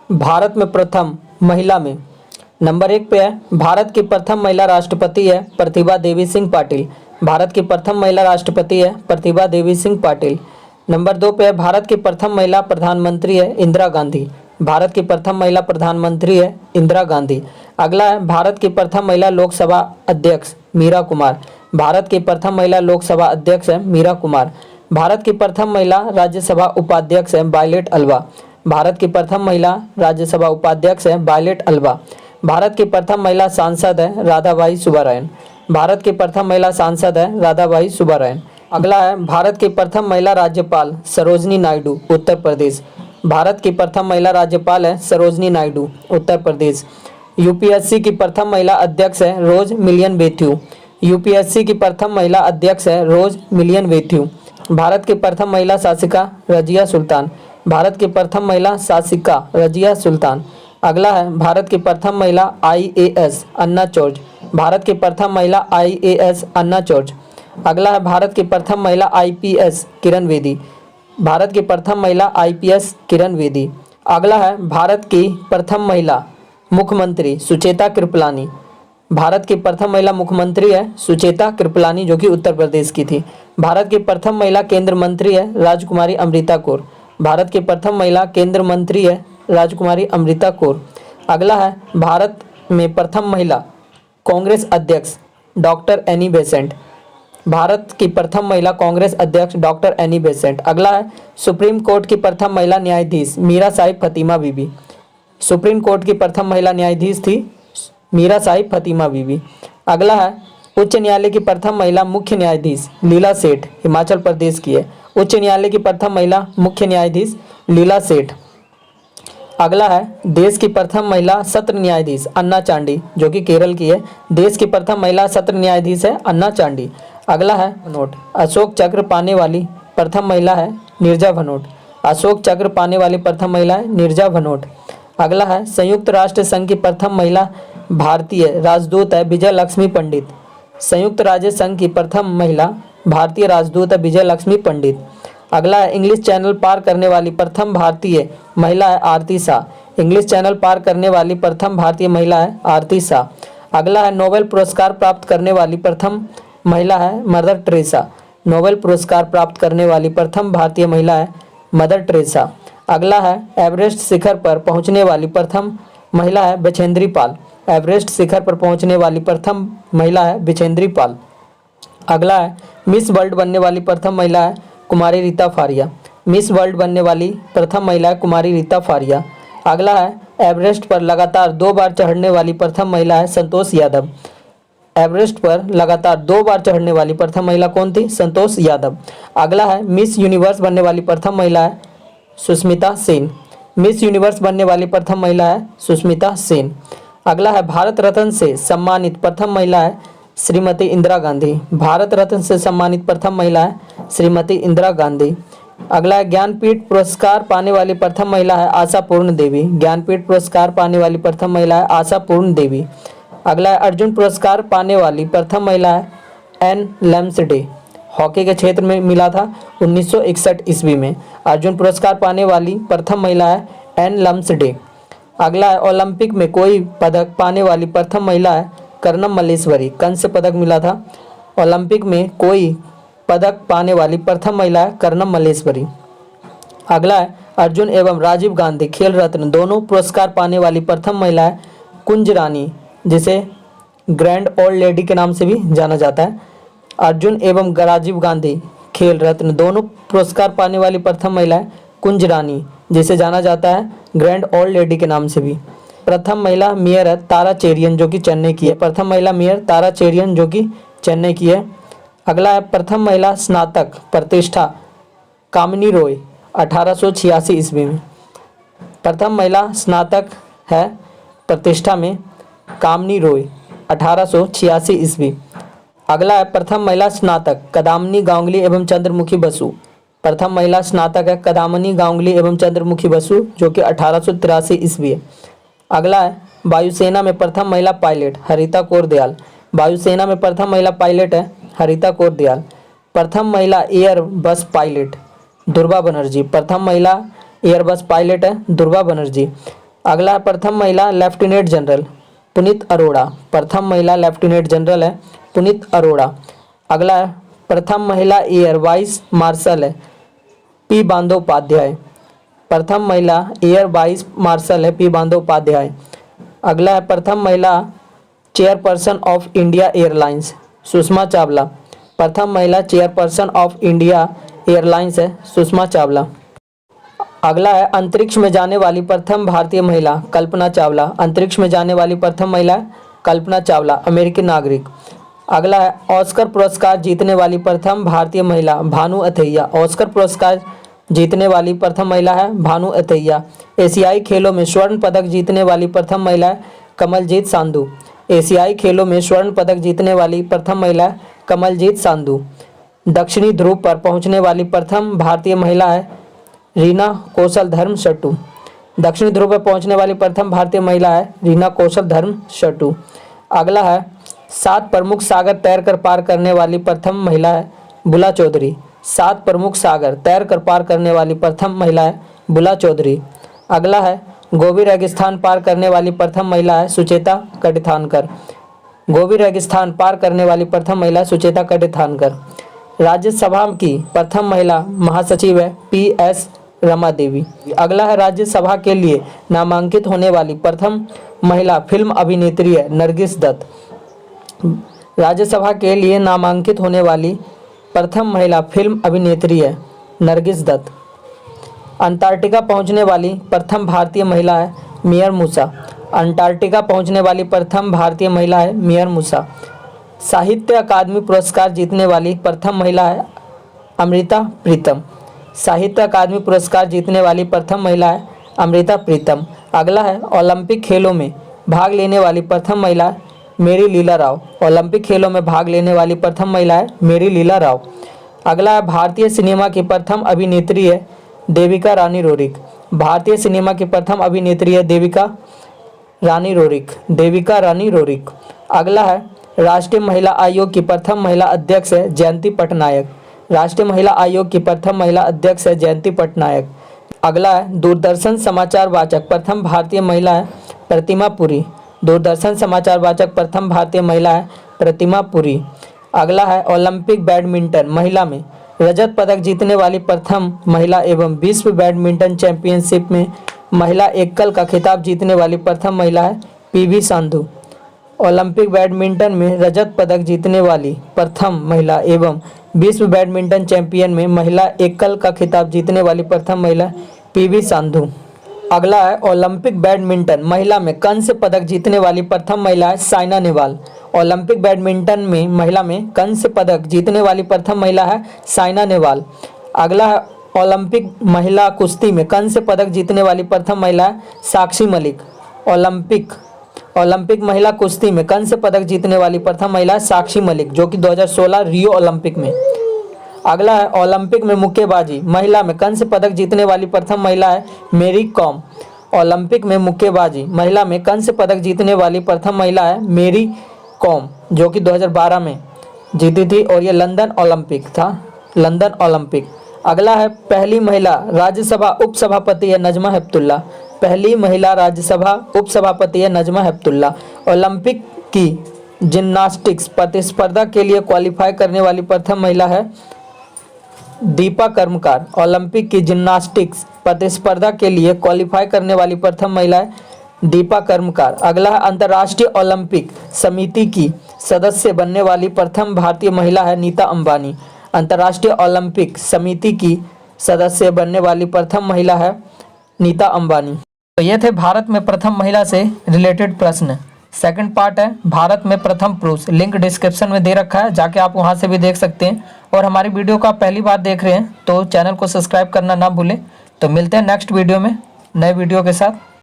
भारत में प्रथम महिला में। नंबर 1 पे है भारत की प्रथम महिला राष्ट्रपति है प्रतिभा देवी सिंह पाटिल। भारत की प्रथम महिला राष्ट्रपति है प्रतिभा देवी सिंह पाटिल। नंबर 2 पे है भारत की प्रथम महिला प्रधानमंत्री है इंदिरा गांधी। भारत की प्रथम महिला प्रधानमंत्री है इंदिरा गांधी। अगला है भारत की प्रथम महिला लोकसभा अध्यक्ष मीरा कुमार। भारत की प्रथम महिला लोकसभा अध्यक्ष है मीरा कुमार। भारत की प्रथम महिला राज्यसभा उपाध्यक्ष है वायलेट अल्वा। भारत की प्रथम महिला राज्यसभा उपाध्यक्ष है वायलेट अल्वा। भारत की प्रथम महिला सांसद है राधाबाई सुब्बारायन। भारत की प्रथम महिला सांसद है राधाबाई सुब्बारायन। अगला है भारत की प्रथम महिला राज्यपाल सरोजनी नायडू उत्तर प्रदेश। भारत की प्रथम महिला राज्यपाल है सरोजनी नायडू उत्तर प्रदेश। यूपीएससी की प्रथम महिला अध्यक्ष है रोज मिलियन मैथ्यू। यूपीएससी की प्रथम महिला अध्यक्ष है रोज मिलियन मैथ्यू। भारत की प्रथम महिला शासिका रजिया सुल्तान। भारत की प्रथम महिला शासिका रजिया सुल्तान। अगला है भारत की प्रथम महिला आईएएस अन्ना चौज। भारत की प्रथम महिला आईएएस अन्ना चौज। अगला है भारत की प्रथम महिला आईपीएस किरण बेदी। भारत की प्रथम महिला आईपीएस किरण बेदी। अगला है भारत की प्रथम महिला मुख्यमंत्री सुचेता कृपलानी। भारत की प्रथम महिला मुख्यमंत्री है सुचेता कृपलानी जो कि उत्तर प्रदेश की थी। भारत की प्रथम महिला केंद्र मंत्री है राजकुमारी अमृता कौर। भारत की प्रथम महिला केंद्र मंत्री है राजकुमारी अमृता कौर। अगला है भारत में प्रथम महिला कांग्रेस अध्यक्ष डॉक्टर एनी बेसेंट। भारत की प्रथम महिला कांग्रेस अध्यक्ष डॉक्टर एनी बेसेंट। अगला है सुप्रीम कोर्ट की प्रथम महिला न्यायाधीश मीरा साहिब फतीमा बीबी। सुप्रीम कोर्ट की प्रथम महिला न्यायाधीश थी मीरा साहिब फतीमा बीबी। अगला है उच्च न्यायालय की प्रथम महिला मुख्य न्यायाधीश लीला सेठ हिमाचल प्रदेश की है। उच्च न्यायालय की प्रथम महिला मुख्य न्यायाधीश लीला सेठ। अगला है देश की प्रथम महिला सत्र न्यायाधीश अन्ना चांडी जो कि केरल की है। देश की प्रथम महिला सत्र न्यायाधीश है अन्ना चांडी। अगला है भनोट। अशोक चक्र पाने वाली प्रथम महिला है नीरजा भनोट। अशोक चक्र पाने वाली प्रथम महिला है नीरजा भनोट। अगला है संयुक्त राष्ट्र संघ की प्रथम महिला भारतीय राजदूत है विजय लक्ष्मी पंडित। संयुक्त राज्य संघ की प्रथम महिला भारतीय राजदूत है विजय लक्ष्मी पंडित। अगला है इंग्लिश चैनल पार करने वाली प्रथम भारतीय महिला है आरती शाह। इंग्लिश चैनल पार करने वाली प्रथम भारतीय महिला है आरती शाह। अगला है नोबेल पुरस्कार प्राप्त करने वाली प्रथम महिला है मदर टेरेसा। नोबेल पुरस्कार प्राप्त करने वाली प्रथम भारतीय महिला है मदर टेरेसा। अगला है एवरेस्ट शिखर पर पहुंचने वाली प्रथम महिला है बछेंद्री पाल। एवरेस्ट शिखर पर पहुंचने वाली प्रथम महिला है बछेंद्री पाल। अगला है मिस वर्ल्ड बनने वाली प्रथम महिला है कुमारी रीता फारिया। मिस वर्ल्ड बनने वाली प्रथम महिला है कुमारी रीता फारिया। अगला है एवरेस्ट पर लगातार 2 बार चढ़ने वाली प्रथम महिला है संतोष यादव। एवरेस्ट पर लगातार 2 बार चढ़ने वाली प्रथम महिला कौन थी? संतोष यादव। अगला है मिस यूनिवर्स बनने वाली प्रथम महिला है सुष्मिता सेन। मिस यूनिवर्स बनने वाली प्रथम महिला है सुष्मिता सेन। अगला है भारत रत्न से सम्मानित प्रथम महिला है श्रीमती इंदिरा गांधी। भारत रत्न से सम्मानित प्रथम महिला है श्रीमती इंदिरा गांधी। अगला है ज्ञानपीठ पुरस्कार पाने वाली प्रथम महिला है आशा पूर्ण देवी। ज्ञानपीठ पुरस्कार पाने वाली प्रथम महिला है आशा पूर्ण देवी। अगला है अर्जुन पुरस्कार पाने वाली प्रथम महिला है एन लम्सडे। हॉकी के क्षेत्र में मिला था 1961 ईस्वी में। अर्जुन पुरस्कार पाने वाली प्रथम महिला है एन लम्सडे। अगला है ओलंपिक में कोई पदक पाने वाली प्रथम महिला है कर्णम मल्लेश्वरी। कांस्य पदक मिला था। ओलंपिक में कोई पदक पाने वाली प्रथम महिला है कर्णम मल्लेश्वरी। अगला है अर्जुन एवं राजीव गांधी खेल रत्न दोनों पुरस्कार पाने वाली प्रथम महिला है कुंज रानी, जिसे ग्रैंड ओल्ड लेडी के नाम से भी जाना जाता है। अर्जुन एवं राजीव गांधी खेल रत्न दोनों पुरस्कार पाने वाली प्रथम महिला है कुंज रानी, जिसे जाना जाता है ग्रैंड ओल्ड लेडी के नाम से भी। प्रथम महिला मेयर है तारा चेरियन जो कि चेन्नई की है। प्रथम महिला मेयर तारा चेरियन जो कि चेन्नई की है। अगला है प्रथम महिला स्नातक प्रतिष्ठा कामिनी रॉय 1886 ईस्वी में। प्रथम महिला स्नातक है प्रतिष्ठा में कामिनी रॉय 1886 ईस्वी। अगला है प्रथम महिला स्नातक कदामनी गांगुली एवं चंद्रमुखी बसु। प्रथम महिला स्नातक है कदामनी गांगुली एवं चंद्रमुखी बसु जो कि 1883 ईस्वी है। अगला है वायुसेना में प्रथम महिला पायलट हरिता कौर दयाल। वायुसेना में प्रथम महिला पायलट है हरिता कौर दयाल। प्रथम महिला एयर बस पायलट दुर्गा बनर्जी। प्रथम महिला एयर बस पायलट है दुर्गा बनर्जी। अगला है प्रथम महिला लेफ्टिनेंट जनरल पुनीत अरोड़ा। प्रथम महिला लेफ्टिनेंट जनरल है पुनीत अरोड़ा। अगला है प्रथम महिला एयर वाइस मार्शल है पी बंदोपाध्याय। प्रथम महिला एयर वाइस मार्शल है पी बंदोपाध्याय। अगला है प्रथम महिला chairperson of India airlines Sushma Chawla. प्रथम महिला चेयरपर्सन ऑफ इंडिया एयरलाइंस है सुषमा चावला। अगला है अंतरिक्ष में जाने वाली प्रथम भारतीय महिला कल्पना चावला। अंतरिक्ष में जाने वाली प्रथम महिला कल्पना चावला, अमेरिकी नागरिक। अगला है ऑस्कर पुरस्कार जीतने वाली प्रथम भारतीय महिला भानु अथैया। ऑस्कर पुरस्कार जीतने वाली प्रथम महिला है भानु अथैया। एशियाई खेलों में स्वर्ण पदक जीतने वाली प्रथम महिला है कमलजीत सांधू। एशियाई खेलों में स्वर्ण पदक जीतने वाली प्रथम महिला है कमलजीत सांधू। दक्षिणी ध्रुव पर पहुंचने वाली प्रथम भारतीय महिला है रीना कौशल धर्म शटू। दक्षिणी ध्रुव पर पहुंचने वाली प्रथम भारतीय महिला है रीना कौशल धर्म शटू। अगला है 7 प्रमुख सागर तैर कर पार करने वाली प्रथम महिला है बुला चौधरी। 7 प्रमुख सागर तैर कर पार करने वाली प्रथम महिला है बुला चौधरी। अगला है गोबी रेगिस्तान पार करने वाली प्रथम महिला है सुचेता कटिथानकर। गोबी रेगिस्तान पार करने वाली प्रथम महिला सुचेता कटिथानकर। राज्यसभा की प्रथम महिला महासचिव है PS रमा देवी। अगला है राज्यसभा के लिए नामांकित होने वाली प्रथम महिला फिल्म अभिनेत्री है नरगिस दत्त। राज्यसभा के लिए नामांकित होने वाली प्रथम महिला फिल्म अभिनेत्री है नरगिस दत्त। अंटार्कटिका पहुंचने वाली प्रथम भारतीय महिला है मियर मूसा। अंटार्कटिका पहुंचने वाली प्रथम भारतीय महिला है मियर मूसा। साहित्य अकादमी पुरस्कार जीतने वाली प्रथम महिला है अमृता प्रीतम। साहित्य अकादमी पुरस्कार जीतने वाली प्रथम महिला है अमृता प्रीतम। अगला है ओलंपिक खेलों में भाग लेने वाली प्रथम महिला मेरी लीला राव। ओलंपिक खेलों में भाग लेने वाली प्रथम महिला है मेरी लीला राव। अगला है भारतीय सिनेमा की प्रथम अभिनेत्री है देविका रानी रोरिक। भारतीय सिनेमा की प्रथम अभिनेत्री है देविका रानी रोरिक, देविका रानी रोरिक। अगला है राष्ट्रीय महिला आयोग की प्रथम महिला अध्यक्ष है जयंती पटनायक। राष्ट्रीय महिला आयोग की प्रथम महिला अध्यक्ष है जयंती पटनायक। अगला है दूरदर्शन समाचार वाचक प्रथम भारतीय महिला है प्रतिमा पुरी। दूरदर्शन समाचार वाचक प्रथम भारतीय महिला है प्रतिमा पुरी। अगला है ओलंपिक बैडमिंटन महिला में रजत पदक जीतने वाली प्रथम महिला एवं विश्व बैडमिंटन चैंपियनशिप में महिला एकल का खिताब जीतने वाली प्रथम महिला है PV सिंधु। ओलंपिक बैडमिंटन में रजत पदक जीतने वाली प्रथम महिला एवं विश्व बैडमिंटन चैंपियन में महिला एकल का खिताब जीतने वाली प्रथम महिला PV सिंधु। अगला है ओलंपिक बैडमिंटन महिला में कांस्य पदक जीतने वाली प्रथम महिला है साइना नेहवाल। ओलंपिक बैडमिंटन में महिला में कांस्य पदक जीतने वाली प्रथम महिला है साइना नेहवाल। अगला है ओलंपिक महिला कुश्ती में कांस्य पदक जीतने वाली प्रथम महिला है साक्षी मलिक। ओलंपिक महिला कुश्ती में कांस्य पदक जीतने वाली प्रथम महिला है साक्षी मलिक, जो कि 2016 रियो ओलंपिक में। अगला है ओलंपिक में मुक्केबाजी महिला में कांस्य पदक जीतने वाली प्रथम महिला है मेरी कॉम। ओलंपिक में मुक्केबाजी महिला में कांस्य पदक जीतने वाली प्रथम महिला है मेरी कॉम, जो कि 2012 में जीती थी और ये लंदन ओलंपिक था, लंदन ओलंपिक। अगला है पहली महिला राज्यसभा उपसभापति है नजमा हेपतुल्ला। पहली महिला राज्यसभा उपसभापति है नजमा हेपतुल्ला। ओलंपिक की जिम्नास्टिक्स प्रतिस्पर्धा के लिए क्वालिफाई करने वाली प्रथम महिला है दीपा कर्मकार। ओलंपिक की जिम्नास्टिक्स प्रतिस्पर्धा के लिए क्वालिफाई करने वाली प्रथम महिला है दीपा कर्मकार। अगला है अंतर्राष्ट्रीय ओलंपिक समिति की सदस्य बनने वाली प्रथम भारतीय महिला है नीता अंबानी। अंतर्राष्ट्रीय ओलंपिक समिति की सदस्य बनने वाली प्रथम महिला है नीता अंबानी। तो ये थे भारत में प्रथम महिला से रिलेटेड प्रश्न। सेकंड पार्ट है भारत में प्रथम पुरुष, लिंक डिस्क्रिप्शन में दे रखा है, जाके आप वहां से भी देख सकते हैं। और हमारी वीडियो को आप पहली बार देख रहे हैं तो चैनल को सब्सक्राइब करना ना भूलें। तो मिलते हैं नेक्स्ट वीडियो में नए वीडियो के साथ।